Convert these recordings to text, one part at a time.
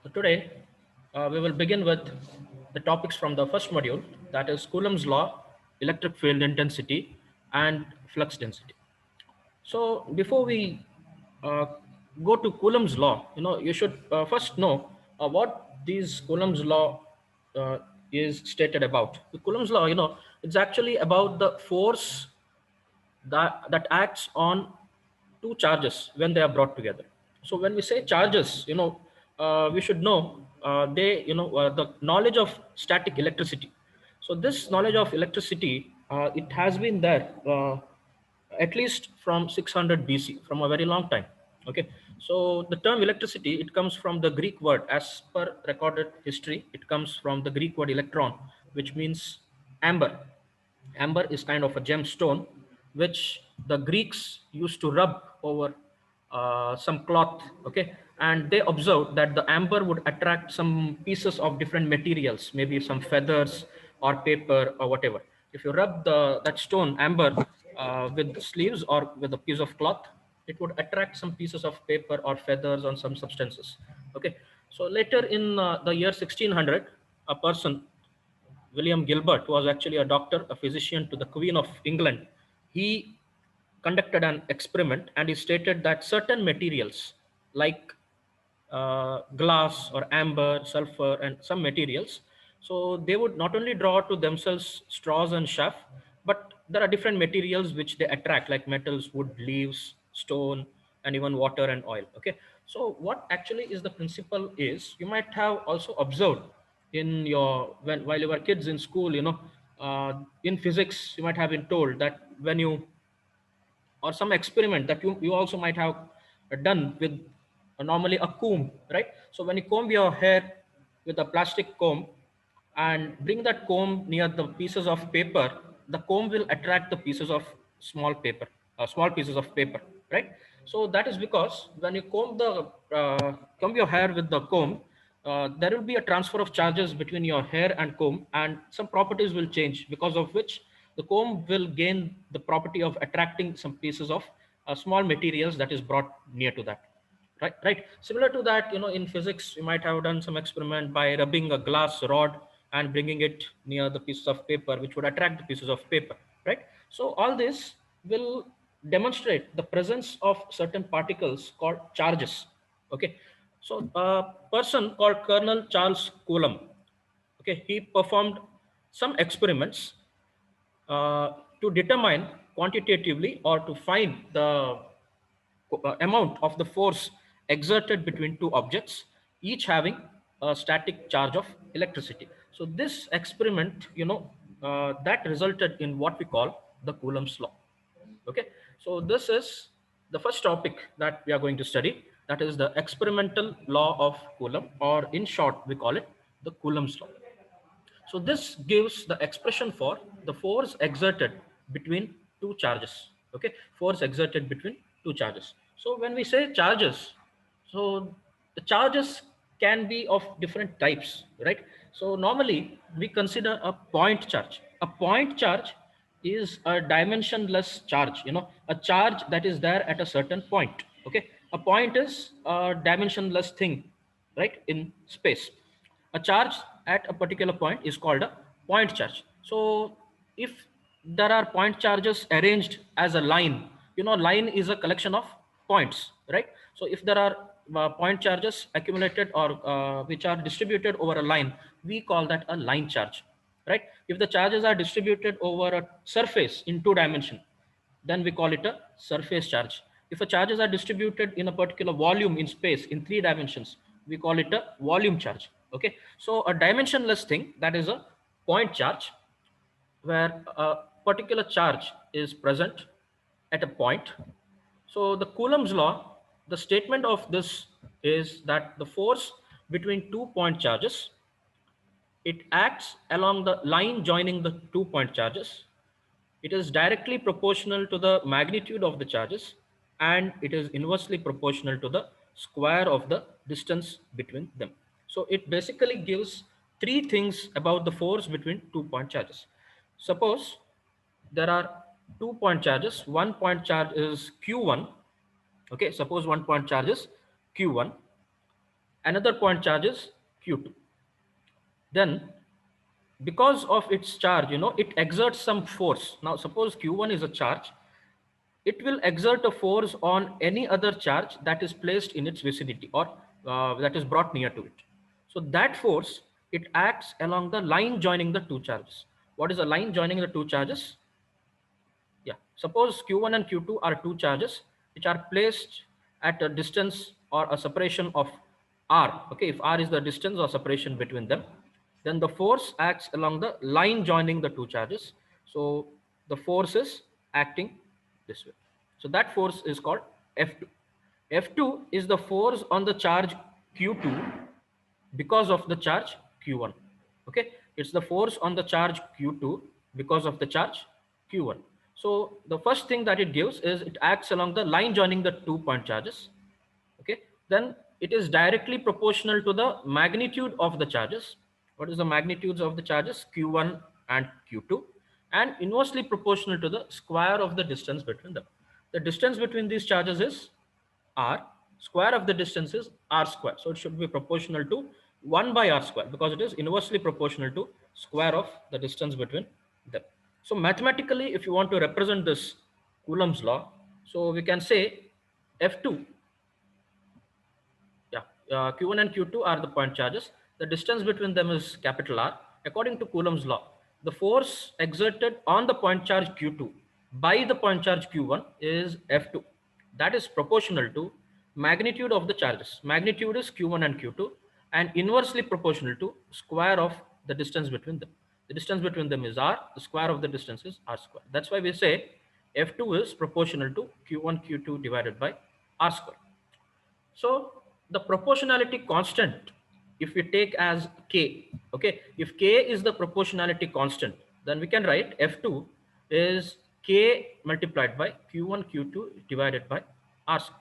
So today we will begin with the topics from the first module, that is Coulomb's law, electric field intensity, and flux density. So before we uh, go to Coulomb's law, you should first know what these Coulomb's law uh, is stated about. The Coulomb's law, it's actually about the force that acts on two charges when they are brought together. So when we say charges, we should know the knowledge of static electricity. So this knowledge of electricity, it has been there at least from 600 BC, from a very long time. Okay, so the term electricity, it comes from the Greek word. As per recorded history, it comes from the Greek word electron, which means amber. Amber is kind of a gemstone which the Greeks used to rub over some cloth. Okay, and they observed that the amber would attract some pieces of different materials, maybe some feathers or paper or whatever. If you rub that stone amber with sleeves or with a piece of cloth, it would attract some pieces of paper or feathers on some substances. Okay, so later in the year 1600, a person, William Gilbert, who was actually a doctor, a physician to the Queen of England, he conducted an experiment and he stated that certain materials like glass or amber, sulfur, and some materials, so they would not only draw to themselves straws and chaff, but there are different materials which they attract, like metals, wood, leaves, stone, and even water and oil. Okay, so what actually is the principle is, you might have also observed in your while you were kids in school, in physics you might have been told that when you, or some experiment that you also might have done with normally a comb, right? So when you comb your hair with a plastic comb and bring that comb near the pieces of paper, the comb will attract the pieces of small paper, small pieces of paper, right? So that is because when you comb your hair with the comb, there will be a transfer of charges between your hair and comb, and some properties will change, because of which the comb will gain the property of attracting some pieces of small materials that is brought near to that. Right, similar to that, in physics you might have done some experiment by rubbing a glass rod and bringing it near the pieces of paper, which would attract the pieces of paper, right? So all this will demonstrate the presence of certain particles called charges. Okay, so a person called Colonel Charles Coulomb, okay, he performed some experiments to determine quantitatively, or to find the amount of the force exerted between two objects, each having a static charge of electricity. So this experiment, that resulted in what we call the Coulomb's law. Okay, so this is the first topic that we are going to study, that is the experimental law of Coulomb, or in short we call it the Coulomb's law. So this gives the expression for the force exerted between two charges. Okay, force exerted between two charges. So when we say charges, so the charges can be of different types, right? So normally we consider a point charge. A point charge is a dimensionless charge, a charge that is there at a certain point. Okay, a point is a dimensionless thing, right, in space. A charge at a particular point is called a point charge. So if there are point charges arranged as a line, line is a collection of points, right? So if there are point charges accumulated, or which are distributed over a line, we call that a line charge, right? If the charges are distributed over a surface in two dimension, then we call it a surface charge. If a charges are distributed in a particular volume in space in three dimensions, we call it a volume charge. Okay, so a dimensionless thing, that is a point charge, where a particular charge is present at a point. So the Coulomb's law, the statement of this is that the force between 2 point charges, it acts along the line joining the 2 point charges. It is directly proportional to the magnitude of the charges, and it is inversely proportional to the square of the distance between them. So it basically gives three things about the force between 2 point charges. Suppose there are 2 point charges. 1 point charge is Q1. Okay, suppose 1 point charge is Q1, Another point charge is Q2. Then because of its charge, it exerts some force. Now suppose Q1 is a charge, it will exert a force on any other charge that is placed in its vicinity, or that is brought near to it. So that force, it acts along the line joining the two charges. What is a line joining the two charges? Yeah, suppose Q1 and Q2 are two charges which are placed at a distance or a separation of r. Okay, if r is the distance or separation between them, then the force acts along the line joining the two charges. So the force is acting this way. So that force is called F2. F2 is the force on the charge Q2 because of the charge Q1. Okay, it's the force on the charge Q2 because of the charge Q1. So the first thing that it gives is it acts along the line joining the 2 point charges. Okay, then it is directly proportional to the magnitude of the charges. What is the magnitudes of the charges? Q1 and Q2, and inversely proportional to the square of the distance between them. The distance between these charges is r, square of the distance is r square, so it should be proportional to 1 by r square, because it is inversely proportional to square of the distance between them. So mathematically, if you want to represent this Coulomb's law, so we can say F2, yeah, Q1 and Q2 are the point charges. The distance between them is capital R. According to Coulomb's law, the force exerted on the point charge Q2 by the point charge Q1 is F2. That is proportional to magnitude of the charges. Magnitude is Q1 and Q2, and inversely proportional to square of the distance between them. The distance between them is R. The square of the distance is R square. That's why we say F2 is proportional to Q1 Q2 divided by R square. So the proportionality constant, if we take as K, okay, if K is the proportionality constant, then we can write F2 is K multiplied by Q1 Q2 divided by R square.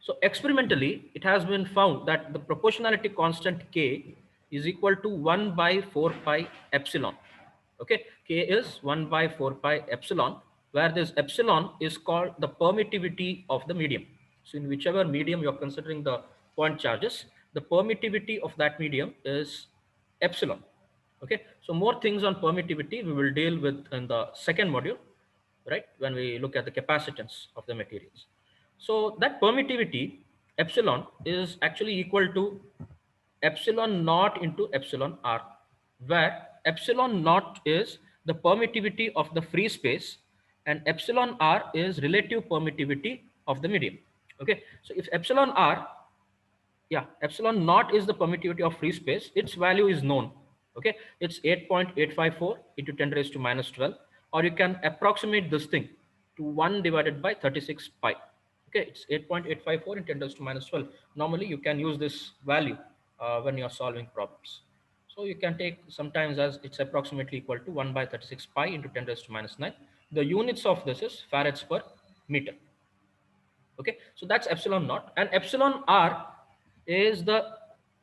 So experimentally, it has been found that the proportionality constant K is equal to 1 by 4 pi epsilon. Okay, K is 1 by 4 pi epsilon, where this epsilon is called the permittivity of the medium. So in whichever medium you're considering the point charges, the permittivity of that medium is epsilon. Okay, so more things on permittivity we will deal with in the second module, right, when we look at the capacitance of the materials. So that permittivity epsilon is actually equal to epsilon naught into epsilon r, where epsilon naught is the permittivity of the free space and epsilon r is relative permittivity of the medium. Okay, so if epsilon r, yeah, epsilon naught is the permittivity of free space, its value is known. Okay, it's 8.854 into 10 raised to minus 12, or you can approximate this thing to 1 divided by 36 pi. Okay, it's 8.854 in 10 raised to minus 12. Normally you can use this value when you're solving problems. So you can take sometimes as it's approximately equal to 1 by 36 pi into 10 raised to minus 9. The units of this is farads per meter. Okay, so that's epsilon naught, and epsilon r is the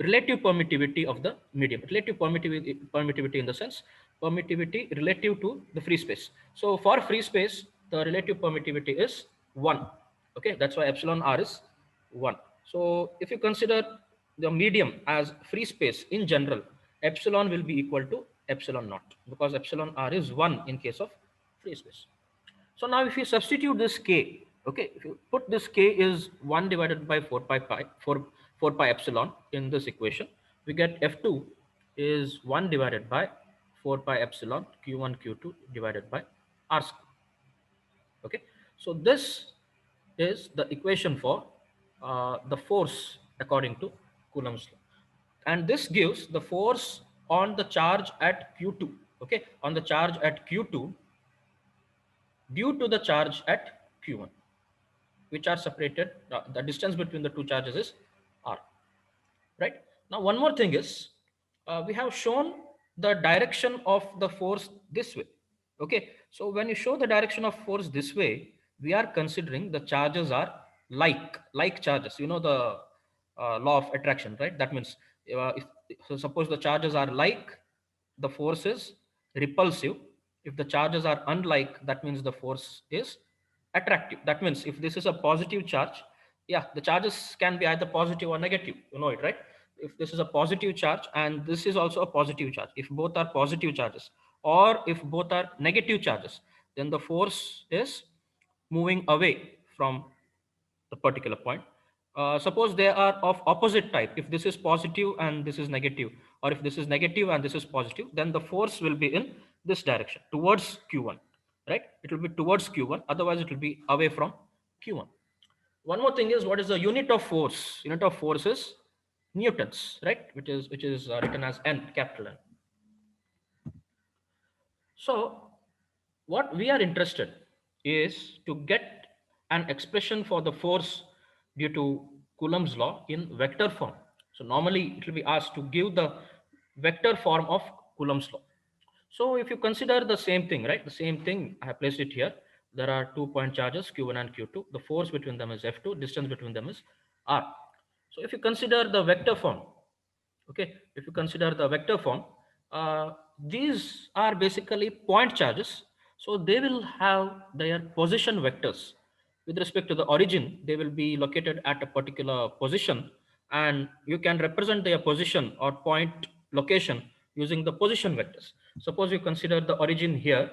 relative permittivity of the medium. Relative permittivity in the sense permittivity relative to the free space. So for free space, the relative permittivity is 1. Okay, that's why epsilon r is 1. So if you consider the medium as free space in general, epsilon will be equal to epsilon naught, because epsilon r is 1 in case of free space. So now if you substitute this k, okay, if you put this k is 1 divided by 4 pi epsilon in this equation, we get F2 is 1 divided by 4 pi epsilon Q1 Q2 divided by R square. Okay, so this is the equation for the force according to Coulomb's law, and this gives the force on the charge at Q2. Okay, on the charge at Q2 due to the charge at Q1, which are separated, the distance between the two charges is R, right? Now, one more thing is, we have shown the direction of the force this way. Okay, so when you show the direction of force this way, we are considering the charges are like charges. You know the law of attraction, right? That means if so, suppose the charges are like, the force is repulsive. If the charges are unlike, that means the force is attractive. That means if this is a positive charge, yeah, the charges can be either positive or negative, you know it, right? If this is a positive charge and this is also a positive charge, if both are positive charges or if both are negative charges, then the force is moving away from the particular point. Suppose they are of opposite type. If this is positive and this is negative, or if this is negative and this is positive, then the force will be in this direction towards q1, right? It will be towards q1, otherwise it will be away from q1. One more thing is, what is the unit of force? Unit of force is newtons, right? Which is written as n, capital N. So what we are interested is to get an expression for the force due to Coulomb's law in vector form. So normally it will be asked to give the vector form of Coulomb's law. So if you consider the same thing, right? The same thing, I have placed it here. There are 2 point charges, Q1 and Q2. The force between them is F2, distance between them is R. So if you consider the vector form, okay, if you consider the vector form, these are basically point charges. So they will have their position vectors. With respect to the origin, they will be located at a particular position, and you can represent their position or point location using the position vectors. Suppose you consider the origin here,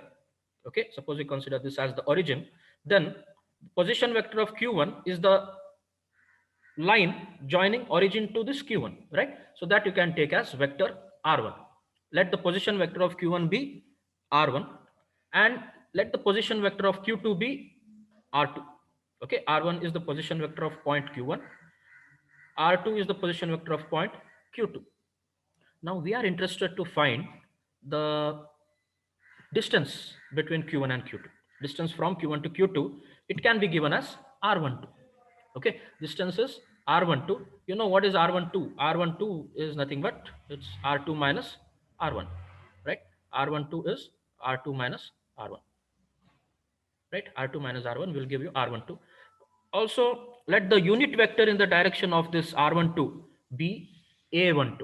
okay, suppose you consider this as the origin, then position vector of q1 is the line joining origin to this q1, right? So that you can take as vector r1. Let the position vector of q1 be r1, and let the position vector of q2 be r2. Okay, r1 is the position vector of point q1, r2 is the position vector of point q2. Now we are interested to find the distance between q1 and q2. Distance from q1 to q2, it can be given as r12. Okay, distance is r12. You know what is r12? R12 is nothing but it's r2 minus r1, right? R12 is r2 minus r1, right? R2 minus r1 will give you r12. Also, let the unit vector in the direction of this r12 be a12.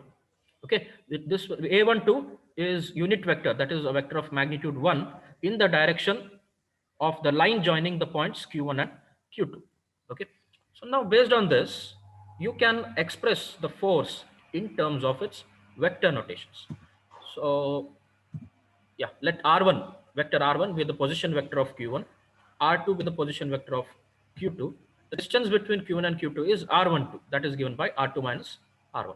Okay, this a12 is unit vector, that is a vector of magnitude 1 in the direction of the line joining the points q1 and q2. Okay, so now based on this, you can express the force in terms of its vector notations. So yeah, let r1, vector r1 with the position vector of q1, r2 with the position vector of q2. The distance between q1 and q2 is r12, that is given by r2 minus r1.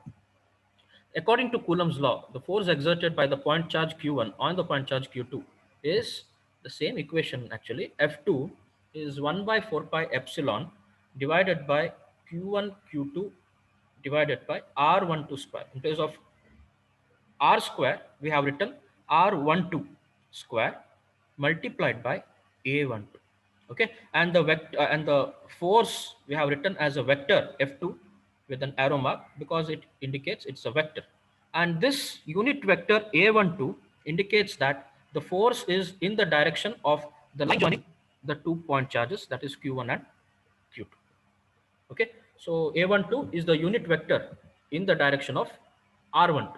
According to Coulomb's law, the force exerted by the point charge q1 on the point charge q2 is the same equation actually. F2 is 1 by 4 pi epsilon divided by q1 q2 divided by r12 square. In place of r square, we have written r12 square multiplied by a12. Okay, and the vector and the force we have written as a vector f2 with an arrow mark because it indicates it's a vector. And this unit vector a12 indicates that the force is in the direction of the line joining the 2 point charges, that is q1 and q2. Okay, so a12 is the unit vector in the direction of r12.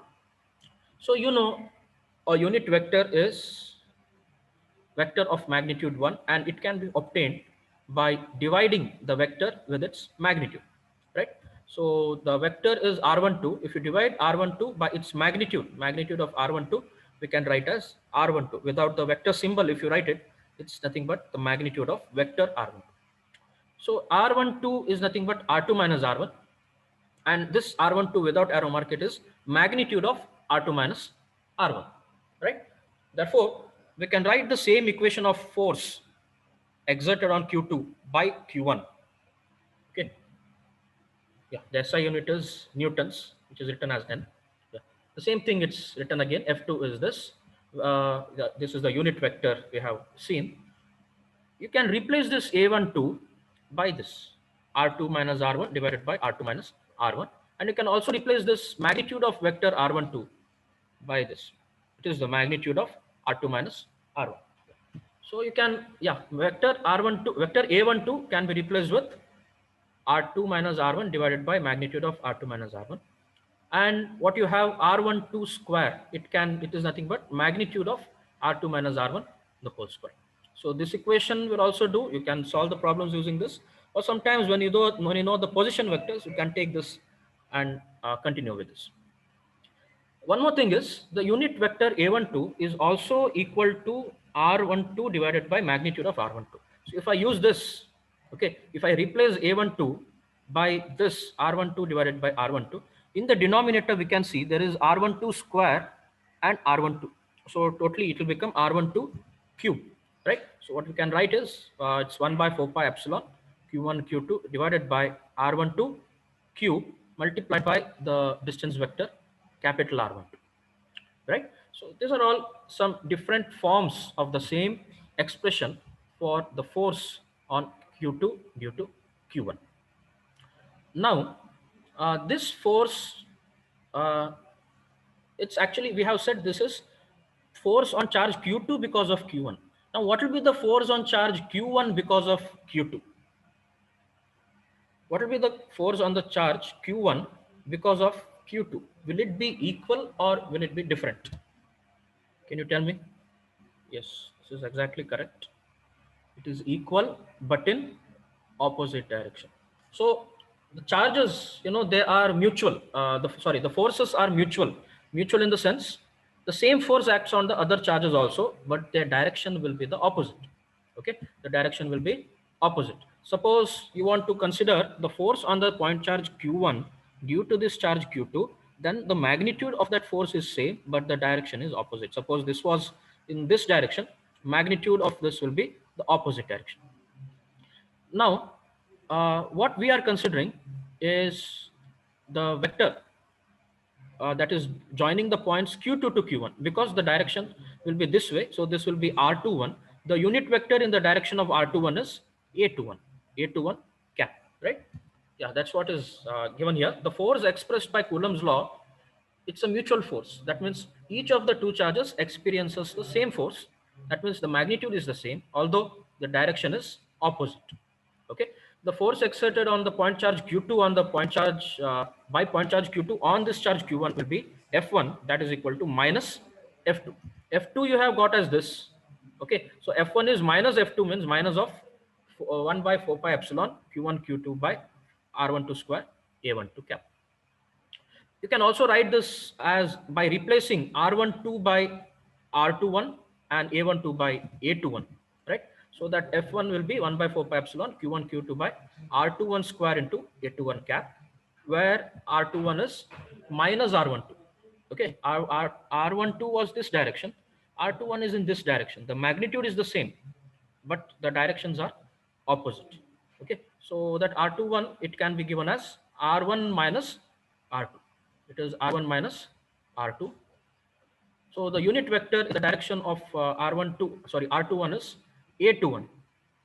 So you know a unit vector is vector of magnitude 1, and it can be obtained by dividing the vector with its magnitude, right? So the vector is r12. If you divide r12 by its magnitude of r12, we can write as r12. Without the vector symbol, if you write it, it's nothing but the magnitude of vector r12. So r12 is nothing but r2 minus r1, and this r12 without arrow mark, it is magnitude of r2 minus r1, right? Therefore we can write the same equation of force exerted on q2 by q1. Okay, yeah, the SI unit is newtons, which is written as n. Yeah. The same thing, it's written again. F2 is this. This is the unit vector we have seen. You can replace this a12 by this r2 minus r1 divided by r2 minus r1, and you can also replace this magnitude of vector r12 by this. It is the magnitude of r2 minus r1. So you can, yeah, vector r12, vector a12 can be replaced with r2 minus r1 divided by magnitude of r2 minus r1. And what you have r12 square, it is nothing but magnitude of r2 minus r1 the whole square. So this equation will also do. You can solve the problems using this. or sometimes when you know the position vectors, you can take this and continue with this. One more thing is the unit vector a12 is also equal to r12 divided by magnitude of r12. So if I use this, okay, if I replace a12 by this r12 divided by r12, in the denominator we can see there is r12 square and r12. So totally it will become r12 cube, right? So what we can write is it's 1 by 4 pi epsilon q1 q2 divided by r12 cube multiplied by the distance vector capital R12, right? So these are all some different forms of the same expression for the force on Q2 due to Q1. Now, this force, uh, it's actually, we have said this is force on charge Q2 because of Q1. Now, what will be the force on charge Q1 because of Q2? What will be the force on the charge Q1 because of Q2? Will it be equal or will it be different? Can you tell me? Yes, this is exactly correct. It is equal but in opposite direction. So the charges, they are mutual. The forces are mutual. Mutual in the sense the same force acts on the other charges also, but their direction will be the opposite. Okay, the direction will be opposite. Suppose you want to consider the force on the point charge q1 due to this charge q2, then the magnitude of that force is same, but the direction is opposite. Suppose this was in this direction, magnitude of this will be the opposite direction. Now, what we are considering is the vector that is joining the points q2 to q1, because the direction will be this way. So this will be r21. The unit vector in the direction of r21 is a21, a21 cap, right? Yeah, that's what is given here. The force expressed by Coulomb's law, it's a mutual force. That means each of the two charges experiences the same force. That means the magnitude is the same, although the direction is opposite. Okay, the force exerted on the point charge q2 on the point charge by point charge q2 on this charge q1 will be f1, that is equal to minus f2. F2 you have got as this. Okay, so f1 is minus f2, means minus of 1 by 4 pi epsilon q1 q2 by r12 square a12 cap. You can also write this as by replacing r12 by r21 and a12 by a21, right? So that f1 will be 1 by 4 pi epsilon q1 q2 by r21 square into a21 cap, where r21 is minus r12. Okay, r12 was this direction, r21 is in this direction. The magnitude is the same, but the directions are opposite. Okay, so that r21, it can be given as r1 minus r2. It is r1 minus r2. So the unit vector in the direction of r21 is a21.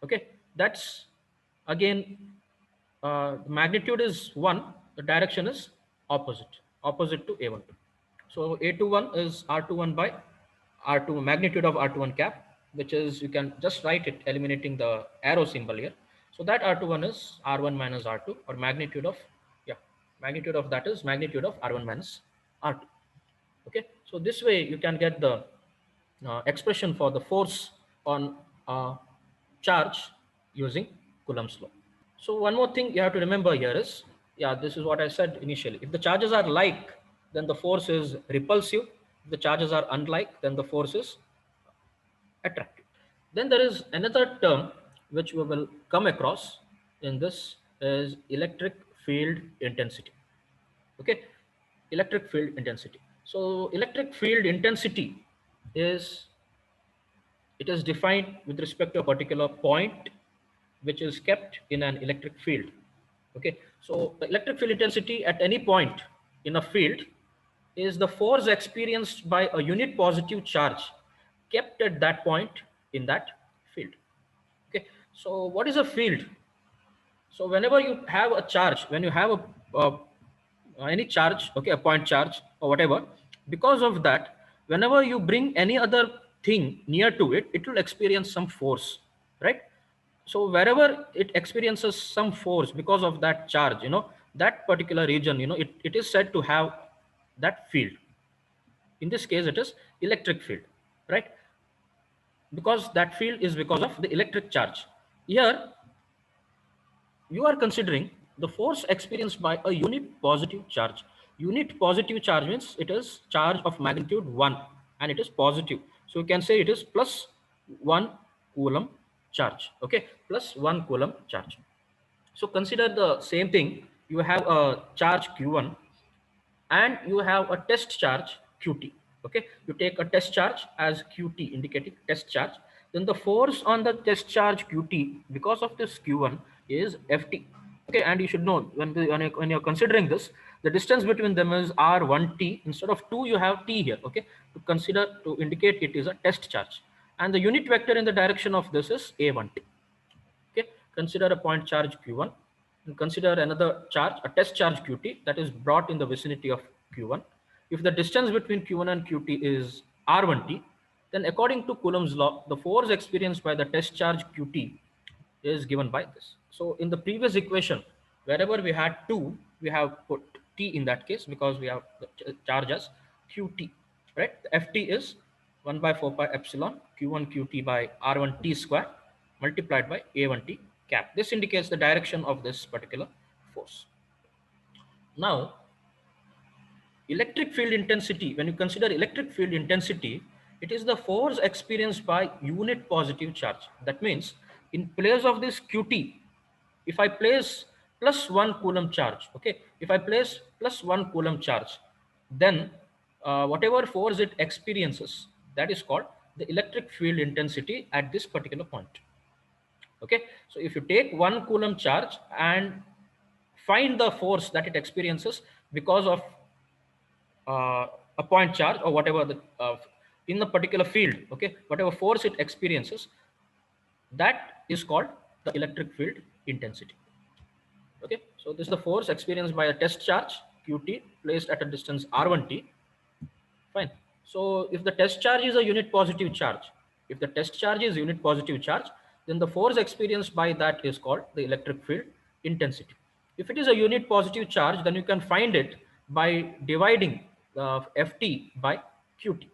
Okay, that's again magnitude is 1, the direction is opposite to a12. So a21 is r21 by r2, magnitude of r21 cap, which is, you can just write it eliminating the arrow symbol here. So that r21 is r1 minus r2, or magnitude of, yeah, magnitude of that is magnitude of r1 minus r2. Okay, so this way you can get the expression for the force on charge using Coulomb's law. So one more thing you have to remember here is, yeah, this is what I said initially. If the charges are like, then the force is repulsive. If the charges are unlike, then the force is attractive. Then there is another term which we will come across in this is electric field intensity. Okay, electric field intensity. So electric field intensity is, it is defined with respect to a particular point which is kept in an electric field. Okay, so the electric field intensity at any point in a field is the force experienced by a unit positive charge kept at that point in that field. Okay, so what is a field? So whenever you have a charge, when you have any charge, okay, a point charge or whatever, because of that, whenever you bring any other thing near to it, it will experience some force, right? So wherever it experiences some force because of that charge, that particular region, it is said to have that field. In this case, it is electric field, right? Because that field is because of the electric charge. Here, you are considering the force experienced by a unit positive charge. Unit positive charge means it is charge of magnitude 1 and it is positive. So you can say it is plus 1 coulomb charge. Okay, plus 1 coulomb charge. So consider the same thing. You have a charge Q1 and you have a test charge Qt. Okay, you take a test charge as Qt indicating test charge. Then the force on the test charge Qt because of this Q1 is Ft. Okay, and you should know when you're considering this, the distance between them is R1t. Instead of 2, you have t here. Okay, to consider to indicate it is a test charge, and the unit vector in the direction of this is A1t. Okay, consider a point charge Q1 and consider another charge, a test charge Qt that is brought in the vicinity of Q1. If the distance between Q1 and Qt is R1t, then according to Coulomb's law, the force experienced by the test charge Qt is given by this. So in the previous equation, wherever we had 2, we have put t in that case because we have the charge as Qt, right? The Ft is 1 by 4 pi epsilon Q1 Qt by R1 t square multiplied by A1t cap. This indicates the direction of this particular force. Now, electric field intensity, when you consider electric field intensity, it is the force experienced by unit positive charge. That means in place of this Qt, if I place plus 1 coulomb charge, okay, if I place plus 1 coulomb charge, then whatever force it experiences, that is called the electric field intensity at this particular point. Okay, so if you take 1 coulomb charge and find the force that it experiences because of a point charge or whatever the in the particular field, okay, whatever force it experiences, that is called the electric field intensity. Okay, so this is the force experienced by a test charge Qt placed at a distance R1t. Fine. So if the test charge is a unit positive charge, if the test charge is unit positive charge, then the force experienced by that is called the electric field intensity. If it is a unit positive charge, then you can find it by dividing Ft by Qt.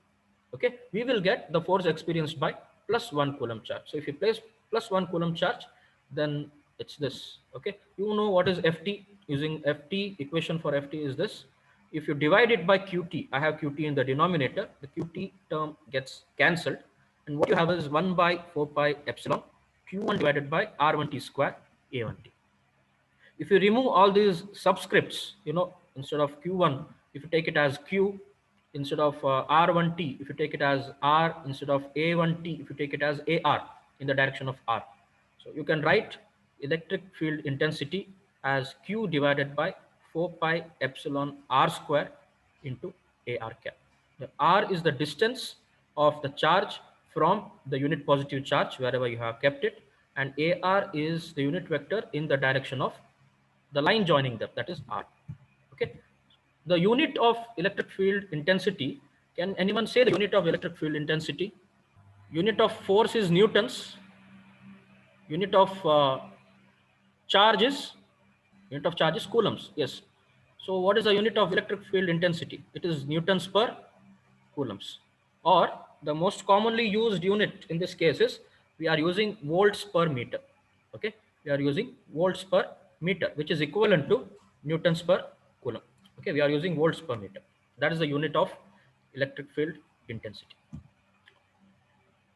Okay, we will get the force experienced by plus 1 coulomb charge. So if you place plus 1 coulomb charge, then it's this. Okay, you know what is Ft. Using Ft, equation for Ft is this. If you divide it by Qt, I have Qt in the denominator, the Qt term gets cancelled, and what you have is 1 by 4 pi epsilon Q1 divided by R1t square A1t. If you remove all these subscripts, instead of Q1, if you take it as Q, instead of R1t, if you take it as R, instead of A1t, if you take it as AR in the direction of R. So you can write electric field intensity as Q divided by 4 pi epsilon R square into AR cap. The R is the distance of the charge from the unit positive charge wherever you have kept it, and AR is the unit vector in the direction of the line joining them, that is R. Okay, the unit of electric field intensity, can anyone say the unit of electric field intensity? Unit of force is newtons. Unit of charges, unit of charge is coulombs. Yes. So what is the unit of electric field intensity? It is newtons per coulombs, or the most commonly used unit in this case is we are using volts per meter. Okay, we are using volts per meter, which is equivalent to newtons per coulomb. Okay, we are using volts per meter. That is the unit of electric field intensity.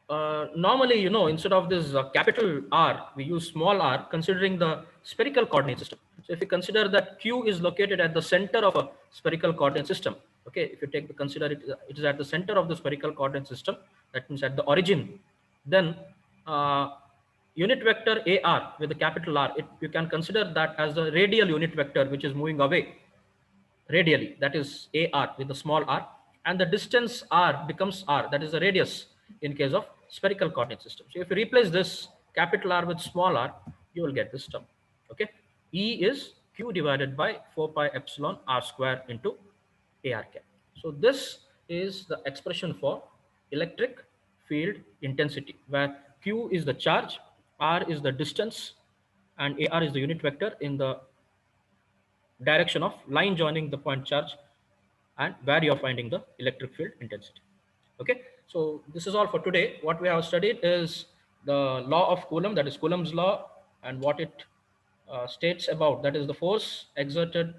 Normally, instead of this capital R, we use small r, considering the spherical coordinate system. So if you consider that Q is located at the center of a spherical coordinate system, okay, if you take the consider it is at the center of the spherical coordinate system, that means at the origin, then unit vector AR with the capital R, you can consider that as the radial unit vector which is moving away radially, that is AR with the small r, and the distance R becomes R, that is the radius in case of spherical coordinate system. So if you replace this capital R with small r, you will get this term. Okay, E is Q divided by 4 pi epsilon R square into AR cap. So this is the expression for electric field intensity, where Q is the charge, R is the distance, and AR is the unit vector in the direction of line joining the point charge, and where you are finding the electric field intensity. Okay, so this is all for today. What we have studied is the law of Coulomb, that is Coulomb's law, and what it states about, that is the force exerted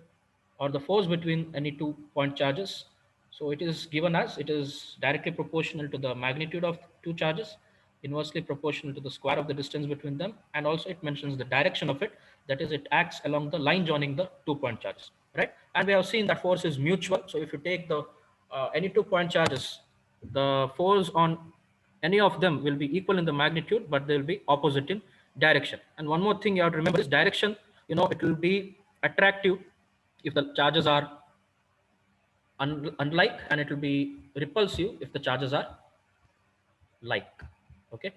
or the force between any 2 point charges. So it is given as it is directly proportional to the magnitude of two charges, inversely proportional to the square of the distance between them, and also it mentions the direction of it, that is it acts along the line joining the 2 point charges, right? And we have seen that force is mutual. So if you take the any 2 point charges, the force on any of them will be equal in the magnitude, but they will be opposite in direction. And one more thing you have to remember is direction. It will be attractive if the charges are unlike, and it will be repulsive if the charges are like. Okay.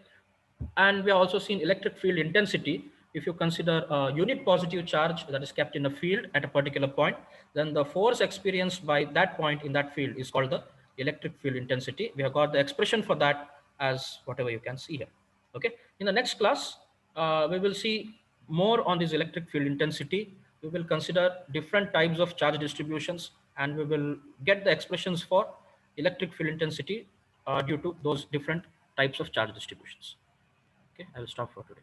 And we have also seen electric field intensity. If you consider a unit positive charge that is kept in a field at a particular point, then the force experienced by that point in that field is called the electric field intensity. We have got the expression for that as whatever you can see here. Okay. In the next class, we will see more on this electric field intensity. We will consider different types of charge distributions, and we will get the expressions for electric field intensity due to those different types of charge distributions. Okay, I will stop for today.